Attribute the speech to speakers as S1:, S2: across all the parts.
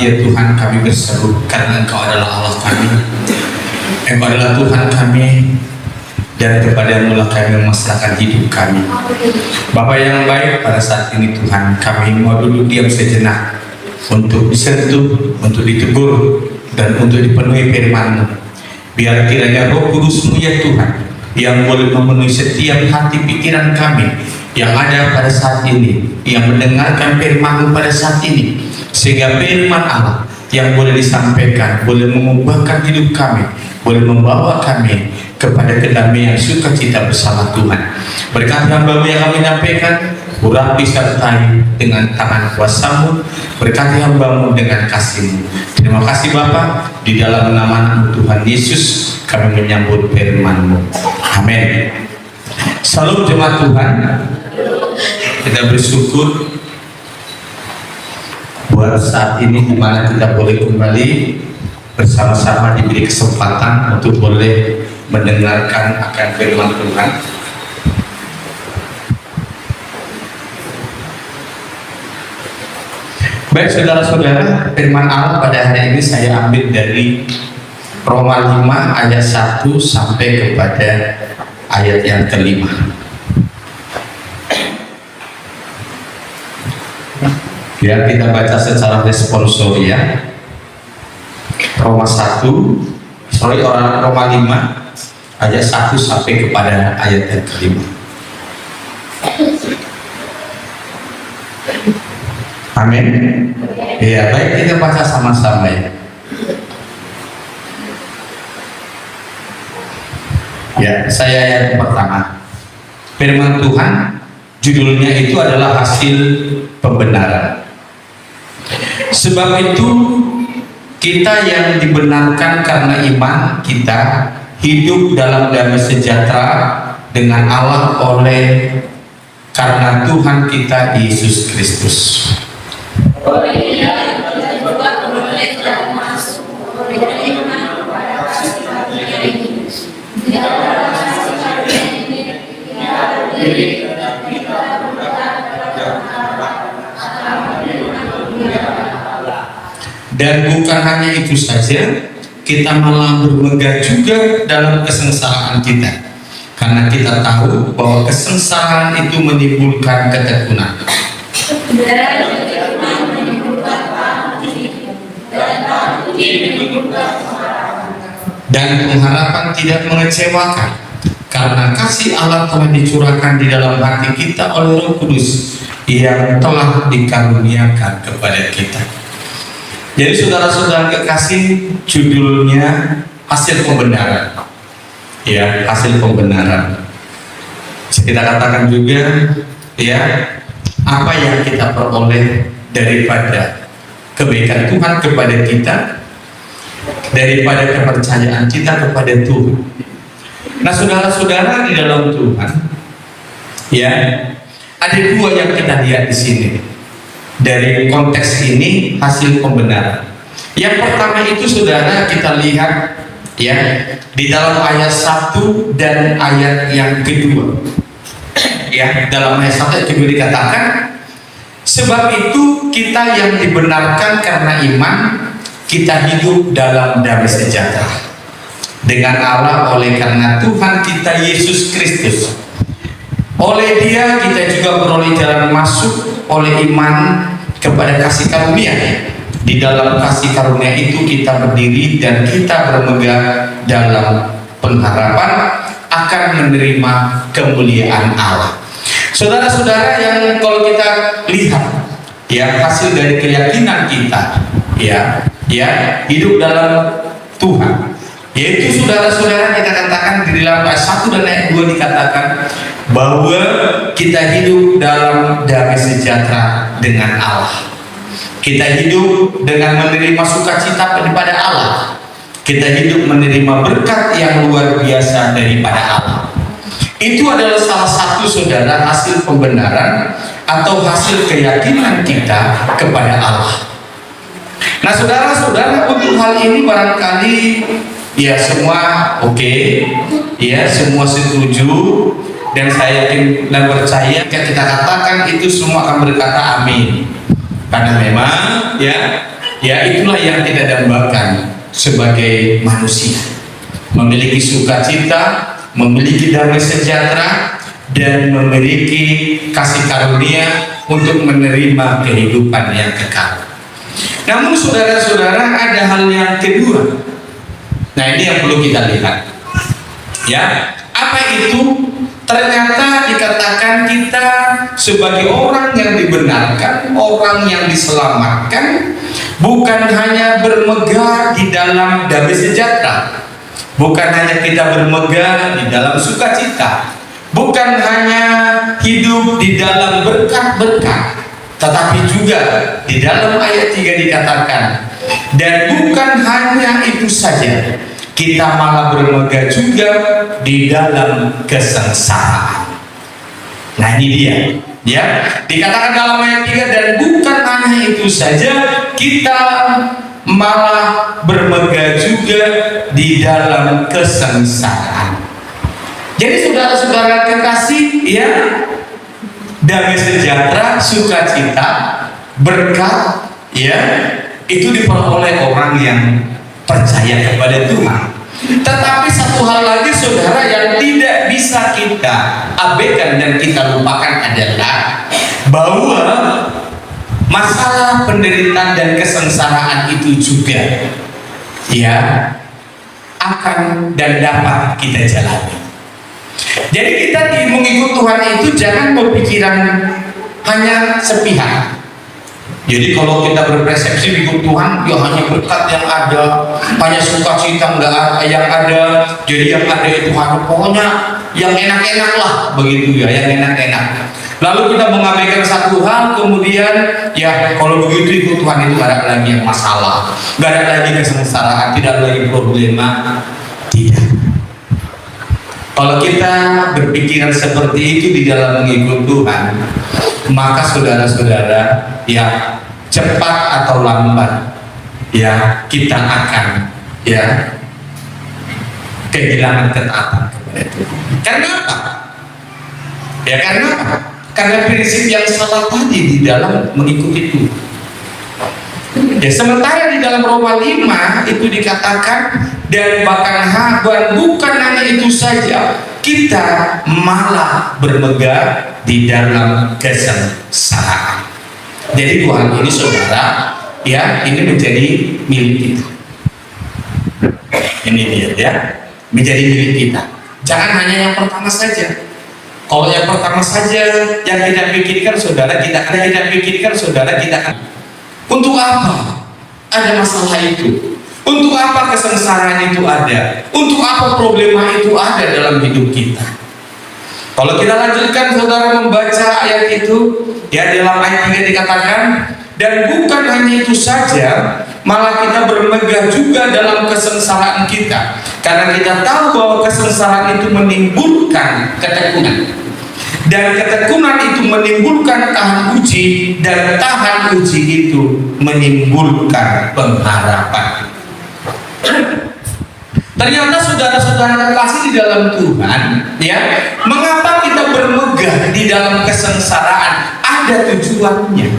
S1: ya Tuhan, kami berseru karena Engkau adalah Allah kami. Engkau adalah Tuhan kami, dan kepada-Mu lah kami memasrahkan hidup kami. Bapa yang baik, pada saat ini Tuhan, kami mau duduk diam sejenak untuk disentuh, untuk ditegur, dan untuk dipenuhi firman-Mu. Biar kiranya Roh Kudus-Mu ya Tuhan, yang boleh memenuhi setiap hati pikiran kami yang ada pada saat ini, yang mendengarkan firman-Mu pada saat ini, sehingga firman Allah yang boleh disampaikan boleh mengubahkan hidup kami, boleh membawa kami kepada kedamaian sukacita bersama Tuhan. Berkati hamba-Mu yang kami nyampaikan, urapi sertai dengan tangan kuasa-Mu, berkati hamba-Mu dengan kasih-Mu. Terima kasih Bapa, di dalam nama Tuhan Yesus kami menyambut firman-Mu. Amin. Salam jemaat Tuhan. Kita bersyukur buat saat ini di mana kita boleh kembali bersama-sama diberi kesempatan untuk boleh mendengarkan akan firman Tuhan. Baik saudara-saudara, firman Allah pada hari ini saya ambil dari Roma 5 ayat 1 sampai kepada ayat yang kelima. Ya, kita baca secara responsori ya. Roma 5 ayat 1 sampai kepada ayat yang kelima. Amin. Ya, baik, kita baca sama-sama ya. Ya, saya yang pertama. Firman Tuhan, judulnya itu adalah hasil pembenaran. Sebab itu kita yang dibenarkan karena iman kita hidup dalam damai sejahtera dengan Allah oleh karena Tuhan kita Yesus Kristus. Oleh Dia kita juga beroleh dan masuk oleh iman kepada kasih karunia ini. Di dalam kasih karunia ini kita berdiri dan kita berdekat dalam Allah akan dan bukan hanya itu saja, kita malah bermegah juga dalam kesengsaraan kita, karena kita tahu bahwa kesengsaraan itu menimbulkan ketekunan. Dan pengharapan tidak mengecewakan, karena kasih Allah telah dicurahkan di dalam hati kita oleh Roh Kudus yang telah dikaruniakan kepada kita. Jadi saudara-saudara kekasih, judulnya hasil pembenaran. Ya, hasil pembenaran. Kita katakan juga ya, apa yang kita peroleh daripada kebaikan Tuhan kepada kita, daripada kepercayaan kita kepada Tuhan. Nah, saudara-saudara di dalam Tuhan, ya, ada dua yang kita lihat di sini. Dari konteks ini hasil pembenaran. Yang pertama itu saudara kita lihat ya di dalam ayat 1 dan ayat yang kedua. Ya, dalam ayat 1 itu dikatakan, sebab itu kita yang dibenarkan karena iman, kita hidup dalam damai sejahtera dengan Allah oleh karena Tuhan kita Yesus Kristus. Oleh Dia kita juga beroleh jalan masuk oleh iman kepada kasih karunia. Di dalam kasih karunia itu kita berdiri dan kita bermegah dalam pengharapan akan menerima kemuliaan Allah. Saudara-saudara yang kalau kita lihat ya hasil dari keyakinan kita ya hidup dalam Tuhan, yaitu saudara-saudara kita katakan di dalam ayat 1 dan ayat 2 dikatakan bahwa kita hidup dalam damai sejahtera dengan Allah. Kita hidup dengan menerima sukacita daripada Allah. Kita hidup menerima berkat yang luar biasa daripada Allah. Itu adalah salah satu saudara hasil pembenaran atau hasil keyakinan kita kepada Allah. Nah saudara-saudara, untuk hal ini barangkali ya semua oke, ya semua setuju. Dan saya yakin dan percaya kita katakan itu semua akan berkata amin, karena memang ya Ya, itulah yang kita dambakan sebagai manusia. Memiliki sukacita, memiliki damai sejahtera, dan memiliki kasih karunia untuk menerima kehidupan yang kekal. Namun saudara-saudara, ada hal yang kedua. Nah, ini yang perlu kita lihat. Ya, apa itu? Ternyata dikatakan kita sebagai orang yang dibenarkan, orang yang diselamatkan, bukan hanya bermegah di dalam damai sejahtera, bukan hanya kita bermegah di dalam sukacita, bukan hanya hidup di dalam berkat-berkat, tetapi juga di dalam ayat 3 dikatakan, dan bukan hanya itu saja, kita malah bermegah juga di dalam kesengsaraan. Nah, ini dia, ya, dikatakan dalam ayat 3, dan bukan hanya itu saja, kita malah bermegah juga di dalam kesengsaraan. Jadi saudara-saudara kekasih, ya, damai sejahtera, sukacita, berkat, ya, itu diperoleh orang yang percaya kepada Tuhan. Tetapi satu hal lagi saudara yang tidak bisa kita abaikan dan kita lupakan adalah bahwa masalah penderitaan dan kesengsaraan itu juga, ya, akan dan dapat kita jalani. Jadi kita mengikut Tuhan itu jangan berpikiran hanya sepihak. Jadi kalau kita berpersepsi ikut Tuhan, ya hanya berkat yang ada, hanya sukacita nggak ada yang ada. Jadi yang ada itu hanya pokoknya yang enak-enak lah, begitu ya, yang enak-enak. Lalu kita mengabaikan satu hal, kemudian ya kalau begitu ikut Tuhan itu gak ada lagi yang masalah, gak ada lagi kesengsaraan, tidak ada lagi problema. Tidak. Kalau kita berpikiran seperti itu di dalam mengikut Tuhan, maka saudara-saudara, ya, cepat atau lambat, ya, kita akan, ya, kehilangan ketaatan kepada Tuhan. Karena apa? Ya, karena apa? Karena prinsip yang salah tadi di dalam mengikuti Tuhan. Ya, sementara di dalam Roma 5 itu dikatakan, dan bahkan bukan hanya itu saja, kita malah bermegah di dalam kesengsaraan. Jadi Tuhan ini saudara, ya, ini menjadi milik kita. Ini dia, ya, menjadi milik kita. Jangan hanya yang pertama saja. Kalau yang pertama saja yang kita pikirkan saudara, kita pikirkan saudara, kita untuk apa ada masalah itu? Untuk apa kesengsaraan itu ada? Untuk apa problema itu ada dalam hidup kita? Kalau kita lanjutkan saudara membaca ayat itu, ya, dalam ayat 3 dikatakan, dan bukan hanya itu saja, malah kita bermegah juga dalam kesengsaraan kita, karena kita tahu bahwa kesengsaraan itu menimbulkan ketekunan, dan ketekunan itu menimbulkan tahan uji, dan tahan uji itu menimbulkan pengharapan. Ternyata saudara-saudara kekasih di dalam Tuhan, ya, mengapa kita bermegah di dalam kesengsaraan? Ada tujuannya.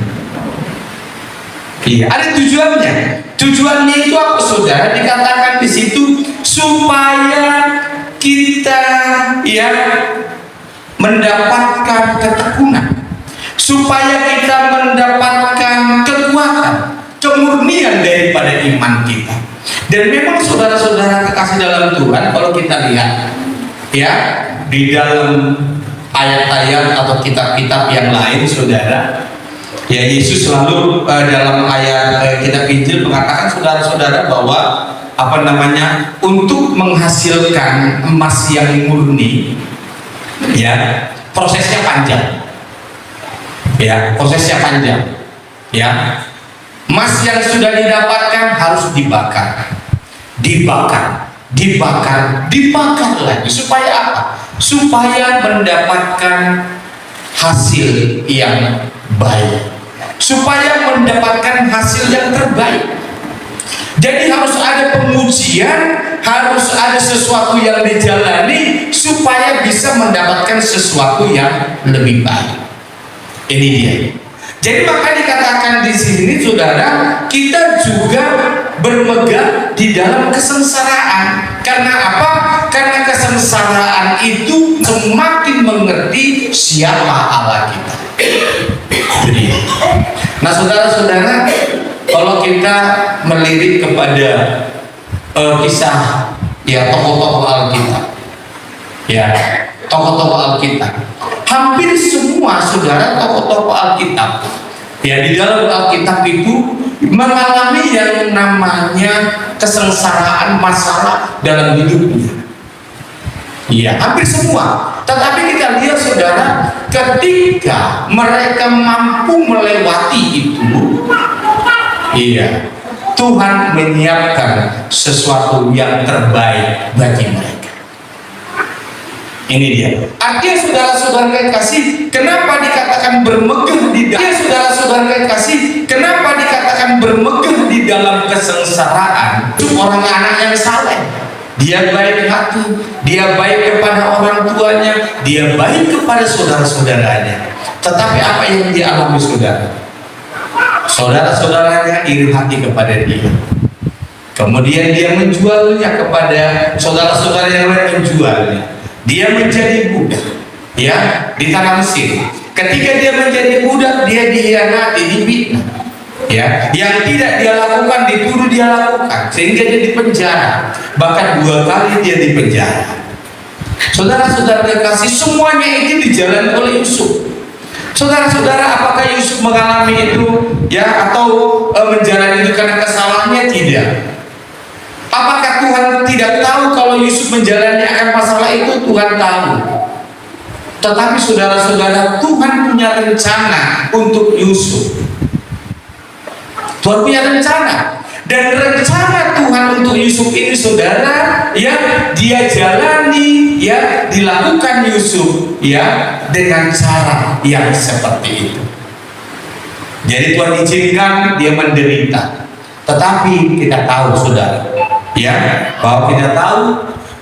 S1: Iya, ada tujuannya. Tujuannya itu apa, saudara? Dikatakan di situ supaya kita, ya, mendapatkan ketekunan, supaya kita mendapatkan kekuatan, kemurnian daripada iman kita. Dan memang saudara-saudara kekasih dalam Tuhan, kalau kita lihat, ya, di dalam ayat-ayat atau kitab-kitab yang lain, saudara, ya, Yesus selalu dalam ayat kitab Injil mengatakan saudara-saudara bahwa apa namanya, untuk menghasilkan emas yang murni, ya, prosesnya panjang, ya, prosesnya panjang, ya. Emas yang sudah didapatkan harus dibakar lagi. Supaya apa? Supaya mendapatkan hasil yang baik, supaya mendapatkan hasil yang terbaik. Jadi harus ada pengujian, harus ada sesuatu yang dijalani supaya bisa mendapatkan sesuatu yang lebih baik. Ini dia. Jadi maka dikatakan di sini saudara, kita juga bermegah di dalam kesengsaraan. Karena apa? Karena kesengsaraan itu semakin mengerti siapa Allah kita. Jadi, nah saudara-saudara, kalau kita melirik kepada kisah ya tokoh-tokoh Alkitab, ya tokoh-tokoh Alkitab, hampir semua saudara tokoh-tokoh Alkitab, ya di dalam Alkitab itu mengalami yang namanya kesengsaraan masalah dalam hidupnya. Iya, hampir semua. Tetapi kita lihat saudara, ketika mereka mampu melewati itu, iya, Tuhan menyiapkan sesuatu yang terbaik bagi mereka. Ini dia. Artinya saudara-saudara yang kasih, kenapa dikatakan bermegah di dalam saudara-saudara yang kasih, kenapa dikatakan bermegah di dalam kesengsaraan? Itu orang anak yang saleh. Dia baik hati, dia baik kepada orang tuanya, dia baik kepada saudara-saudaranya. Tetapi apa yang dialami saudara? Saudara-saudaranya iri hati kepada dia. Kemudian dia menjualnya kepada saudara-saudara yang lain, menjualnya. Dia menjadi budak, ya, di tanah Mesir. Ketika dia menjadi budak, dia dikhianati, difitnah, ya. Yang tidak dia lakukan dituduh dia lakukan, sehingga dia dipenjara. Bahkan 2 kali dia dipenjara. Saudara-saudara kasih, semuanya itu dijalani oleh Yusuf. Saudara-saudara, apakah Yusuf mengalami itu, ya, atau menjalani itu karena kesalahannya? Tidak. Apakah Tuhan tidak tahu kalau Yusuf menjalani akan masalah itu? Tuhan tahu. Tetapi saudara-saudara, Tuhan punya rencana untuk Yusuf. Tuhan punya rencana. Dan rencana Tuhan untuk Yusuf ini saudara, ya, dia jalani, ya, dilakukan Yusuf, ya, dengan cara yang seperti itu. Jadi Tuhan izinkan dia menderita. Tetapi kita tahu saudara, ya, bahwa kita tahu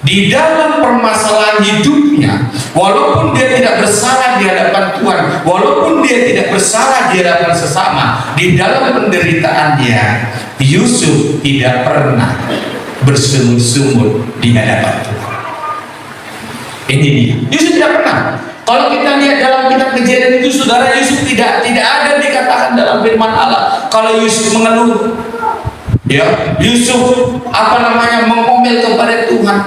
S1: di dalam permasalahan hidupnya, walaupun dia tidak bersalah di hadapan Tuhan, walaupun dia tidak bersalah di hadapan sesama, di dalam penderitaannya, Yusuf tidak pernah bersungut-sungut di hadapan Tuhan. Ini dia. Yusuf tidak pernah. Kalau kita lihat dalam kitab Kejadian itu, saudara, Yusuf tidak ada dikatakan dalam firman Allah kalau Yusuf mengeluh. Ya, Yusuf mengomel kepada Tuhan.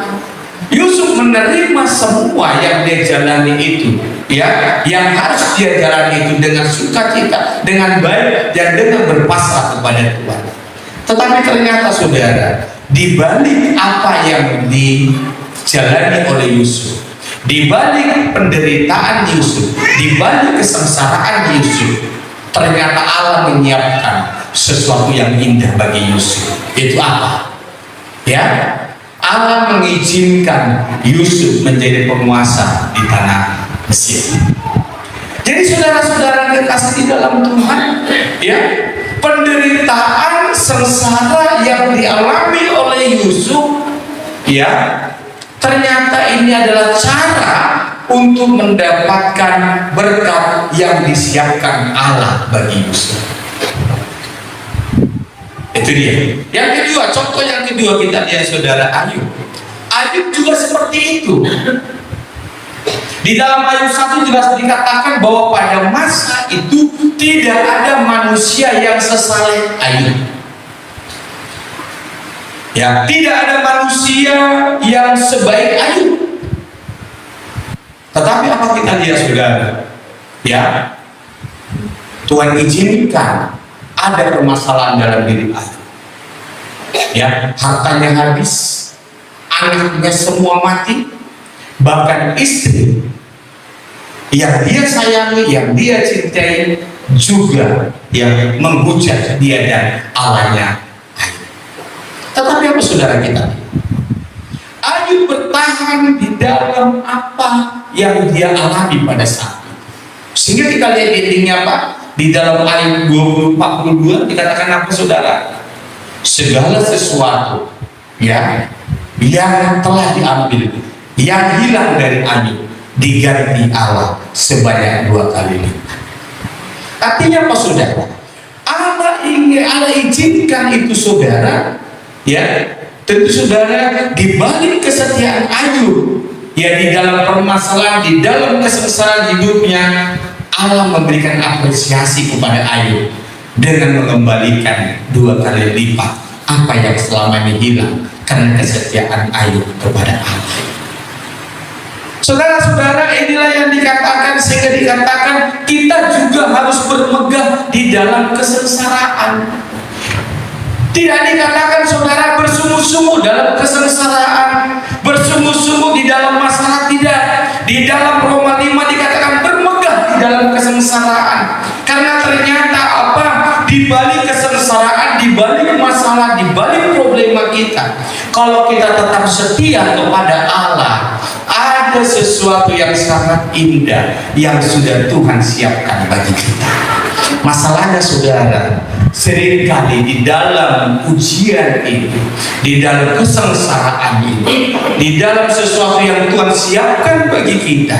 S1: Yusuf menerima semua yang dia jalani itu, ya, yang harus dia jalani itu dengan sukacita, dengan baik, dan dengan berpasrah kepada Tuhan. Tetapi ternyata saudara, di balik apa yang dijalani oleh Yusuf, di balik penderitaan Yusuf, di balik kesengsaraan Yusuf, ternyata Allah menyiapkan sesuatu yang indah bagi Yusuf. Itu apa? Ya, Allah mengizinkan Yusuf menjadi penguasa di tanah Mesir. Jadi saudara-saudara kekasih di dalam Tuhan, ya, penderitaan sengsara yang dialami oleh Yusuf, ya, ternyata ini adalah cara untuk mendapatkan berkat yang disiapkan Allah bagi Yusuf. Itu dia. Yang kedua, contoh yang kedua kita lihat saudara, Ayub. Ayub juga seperti itu. Di dalam Ayub 1 jelas dikatakan bahwa pada masa itu tidak ada manusia yang sesaleh Ayub. Ya, tidak ada manusia yang sebaik Ayub. Tetapi apa kita lihat saudara? Ya, Tuhan izinkan ada permasalahan dalam diri Ayub. Ya, hartanya habis, anaknya semua mati, bahkan istri yang dia sayangi, yang dia cintai juga yang menghujat dia dan Allahnya Ayub. Tetapi apa saudara kita? Ayub bertahan di dalam apa yang dia alami pada saat itu. Sehingga kita lihat endingnya apa? Di dalam ayat 42 dikatakan apa saudara? Segala sesuatu, ya, yang telah diambil, yang hilang dari Ayub, diganti Allah sebanyak 2 kali lipat. Artinya apa saudara? Allah izinkan itu saudara, ya tentu saudara di balik kesetiaan Ayub, ya di dalam permasalahan, di dalam kesengsaraan hidupnya, Allah memberikan apresiasi kepada Ayub dengan mengembalikan 2 kali lipat apa yang selama ini hilang karena kesetiaan Ayub kepada Allah. Saudara-saudara, inilah yang dikatakan, sehingga dikatakan kita juga harus bermegah di dalam kesengsaraan. Tidak dikatakan saudara bersungguh-sungguh dalam kesengsaraan, bersungguh-sungguh di dalam masalah, tidak. Di dalam Roma 5 dikatakan bermegah di dalam kesengsaraan. Karena ternyata apa? Di balik kesengsaraan, di balik masalah, di balik problema kita, kalau kita tetap setia kepada Allah, ada sesuatu yang sangat indah yang sudah Tuhan siapkan bagi kita. Masalahnya saudara, seringkali di dalam ujian ini, di dalam kesengsaraan ini, di dalam sesuatu yang Tuhan siapkan bagi kita,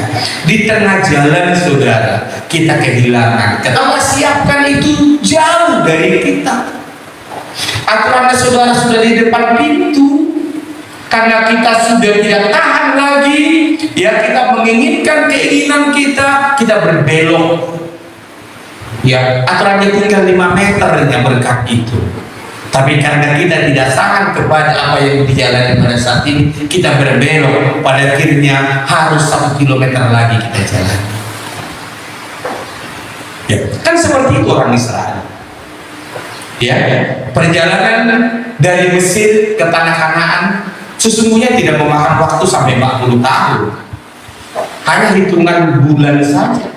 S1: di tengah jalan saudara, kita kehilangan. Allah siapkan itu jauh dari kita. Aturannya saudara sudah di depan pintu, karena kita sudah tidak tahan lagi, ya kita menginginkan keinginan kita berbelok. Ya, aturannya tinggal 5 meter yang berkat itu. Tapi karena kita tidak tahan kepada apa yang dijalani pada saat ini, kita berbelok. Pada akhirnya harus 1 kilometer lagi kita jalan. Ya, kan seperti itu orang Israel. Ya, perjalanan dari Mesir ke tanah Kanaan sesungguhnya tidak memakan waktu sampai 40 tahun. Hanya hitungan bulan saja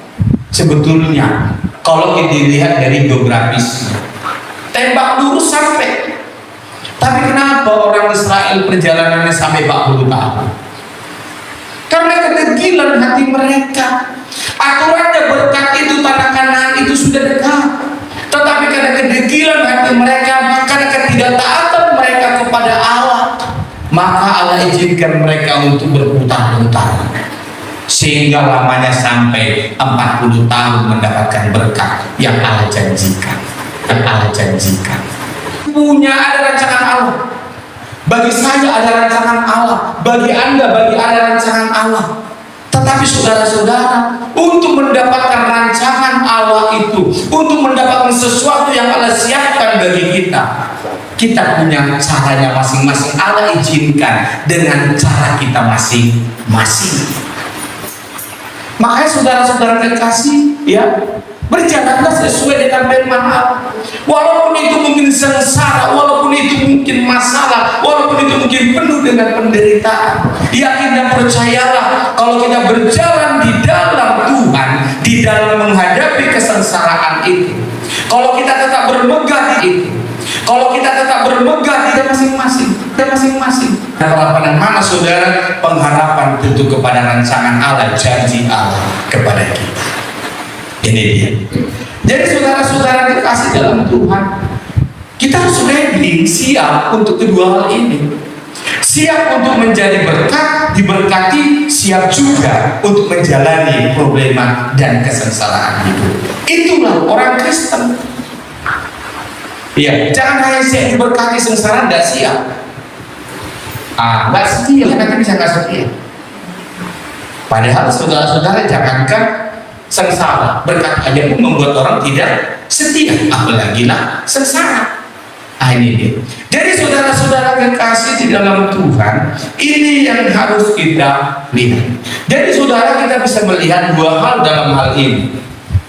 S1: sebetulnya. Kalau kita lihat dari geografis, tembak lurus sampai. Tapi kenapa orang Israel perjalanannya sampai 40 tahun? Karena kedegilan hati mereka. Aturannya berkat itu, tanah Kanaan itu sudah dekat. Tetapi karena kedegilan hati mereka, karena ketidaktaatan mereka kepada Allah, maka Allah izinkan mereka untuk berputar-putar, sehingga lamanya sampai 40 tahun mendapatkan berkat yang Allah janjikan. Yang Allah janjikan. Punya ada rancangan Allah. Bagi saya ada rancangan Allah. Bagi Anda, ada rancangan Allah. Tetapi saudara-saudara, untuk mendapatkan rancangan Allah itu, untuk mendapatkan sesuatu yang Allah siapkan bagi kita, kita punya caranya masing-masing. Allah izinkan dengan cara kita masing-masing. Makanya saudara-saudara kekasih, ya, berjalanlah sesuai dengan firman Allah. Walaupun itu mungkin sengsara, walaupun itu mungkin masalah, walaupun itu mungkin penuh dengan penderitaan, yakin dan percayalah, kalau kita berjalan di dalam Tuhan, di dalam menghadapi kesengsaraan itu, kalau kita tetap bermegah di itu, kalau kita tetap bermegah di masing-masing, harapan mana saudara? Pengharapan tentu kepada rancangan Allah, janji Allah kepada kita. Ini dia. Jadi saudara-saudara dikasih dalam Tuhan, kita harus ready, siap untuk kedua hal ini. Siap untuk menjadi berkat, diberkati, siap juga untuk menjalani problema dan kesengsaraan hidup. Itulah orang Kristen. Ya, jangan hanya siap diberkati, sengsara tidak siap. Nggak setia, nanti bisa nggak setia. Padahal saudara-saudara, jangankan sengsara, berkat aja pun membuat orang tidak setia, apalagi lah sengsara. Ini dia. Jadi saudara-saudara kekasih di dalam Tuhan, ini yang harus kita lihat. Jadi saudara, kita bisa melihat 2 hal dalam hal ini.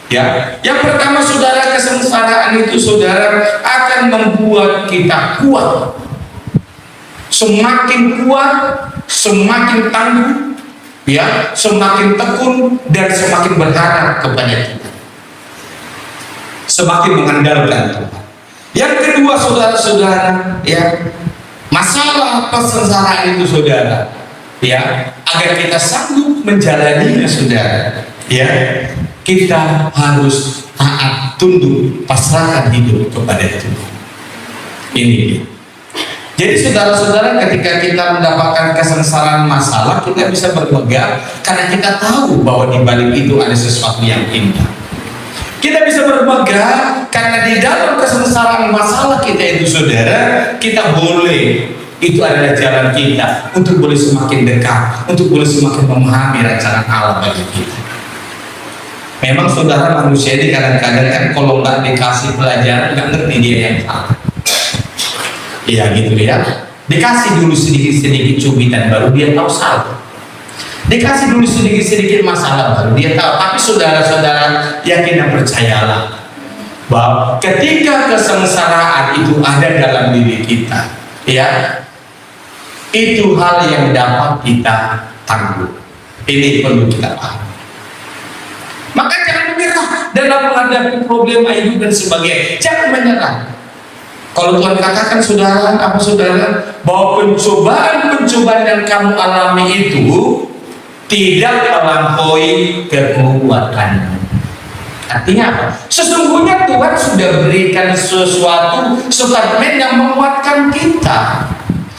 S1: Ya, yang pertama saudara, kesengsaraan itu saudara akan membuat kita kuat. Semakin kuat, semakin tangguh, ya, semakin tekun dan semakin berharap kepada kita. Semakin mengandalkan Tuhan. Yang kedua saudara-saudara, ya, masalah kesengsaraan itu saudara, ya, agar kita sanggup menjalaninya saudara, ya, kita harus taat, tunduk, pasrahkan hidup kepada Tuhan. Ini dia. Jadi saudara-saudara, ketika kita mendapatkan kesengsaraan masalah, kita bisa bermegah karena kita tahu bahwa di balik itu ada sesuatu yang indah. Kita bisa bermegah karena di dalam kesengsaraan masalah kita itu saudara, kita boleh, itu adalah jalan kita untuk boleh semakin dekat, untuk boleh semakin memahami rencana Allah bagi kita. Memang saudara, manusia ini kadang-kadang kan kalau nggak dikasih pelajaran nggak ngerti dia yang salah. Iya gitu ya. Dikasih dulu sedikit-sedikit cubitan baru dia tahu salah. Dikasih dulu sedikit-sedikit masalah baru dia tahu. Tapi saudara-saudara, yakin dan percayalah bahwa ketika kesengsaraan itu ada dalam diri kita, ya, itu hal yang dapat kita tanggung. Ini perlu kita paham. Maka jangan menyerah dalam menghadapi problema hidup dan sebagainya. Jangan menyerah. Kalau Tuhan katakan saudara, apa saudara, bahwa pencobaan-pencobaan yang kamu alami itu tidak melampaui kekuatanmu. Artinya apa? Sesungguhnya Tuhan sudah berikan sesuatu suplemen yang menguatkan kita,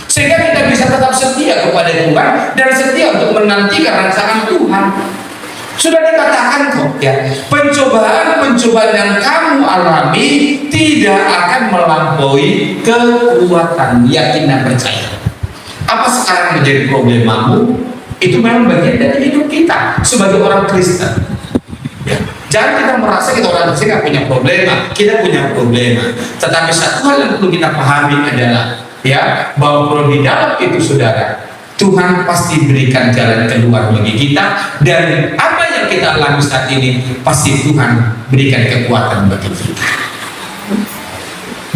S1: sehingga kita bisa tetap setia kepada Tuhan dan setia untuk menantikan rancangan Tuhan. Sudah dikatakan kok ya, pencobaan-pencobaan yang kamu alami tidak akan melampaui kekuatan. Yakin dan percaya. Apa sekarang menjadi problemamu? Itu memang bagian dari hidup kita sebagai orang Kristen. Ya. Jangan kita merasa kita orang Kristen nggak punya problema. Kita punya problema. Tetapi satu hal yang perlu kita pahami adalah ya, bahwa di dalam itu saudara, Tuhan pasti berikan jalan keluar bagi kita, dan apa yang kita alami saat ini pasti Tuhan berikan kekuatan bagi kita.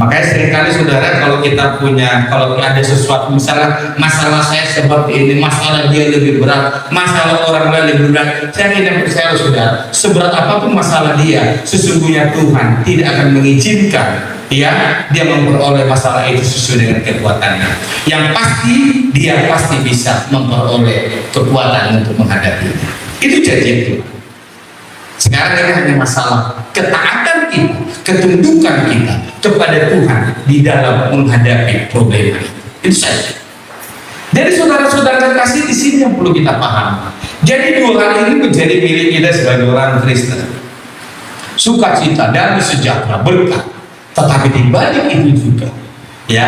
S1: Makanya seringkali saudara, kalau kita punya, kalau ada sesuatu, misalnya masalah saya seperti ini, masalah dia lebih berat, masalah orang lain lebih berat, saya tidak percaya saudara, seberat apapun masalah dia, sesungguhnya Tuhan tidak akan mengizinkan dia memperoleh masalah itu sesuai dengan kekuatannya. Yang pasti dia pasti bisa memperoleh kekuatan untuk menghadapinya. Itu janji Tuhan. Sekarang ini hanya masalah ketaatan kita, ketundukan kita kepada Tuhan di dalam menghadapi problema itu. Itu saja. Jadi saudara-saudara kasih di sini yang perlu kita paham. Jadi dua hal ini menjadi milik kita sebagai orang Kristen. Sukacita dan sejahtera, berkat. Tetapi di balik itu juga, ya,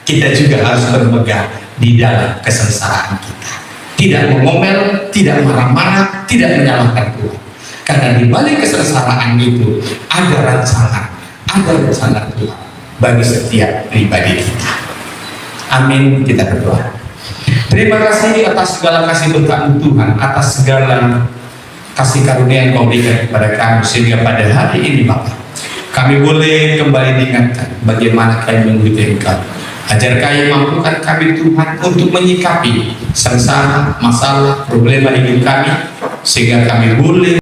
S1: kita juga harus bermegah di dalam kesengsaraan kita. Tidak mengomel, tidak marah-marah, tidak menyalahkan Tuhan. Karena di balik kesengsaraan itu ada rencana Tuhan bagi setiap pribadi kita. Amin. Kita berdoa. Terima kasih atas segala kasih berkat Tuhan, atas segala kasih karunia yang Kau berikan kepada kami, sehingga pada hari ini Bapak, kami boleh kembali diingatkan bagaimana kami mengikuti Engkau. Ajar kami, mampukan kami Tuhan untuk menyikapi sengsara, masalah, problema hidup kami, sehingga kami boleh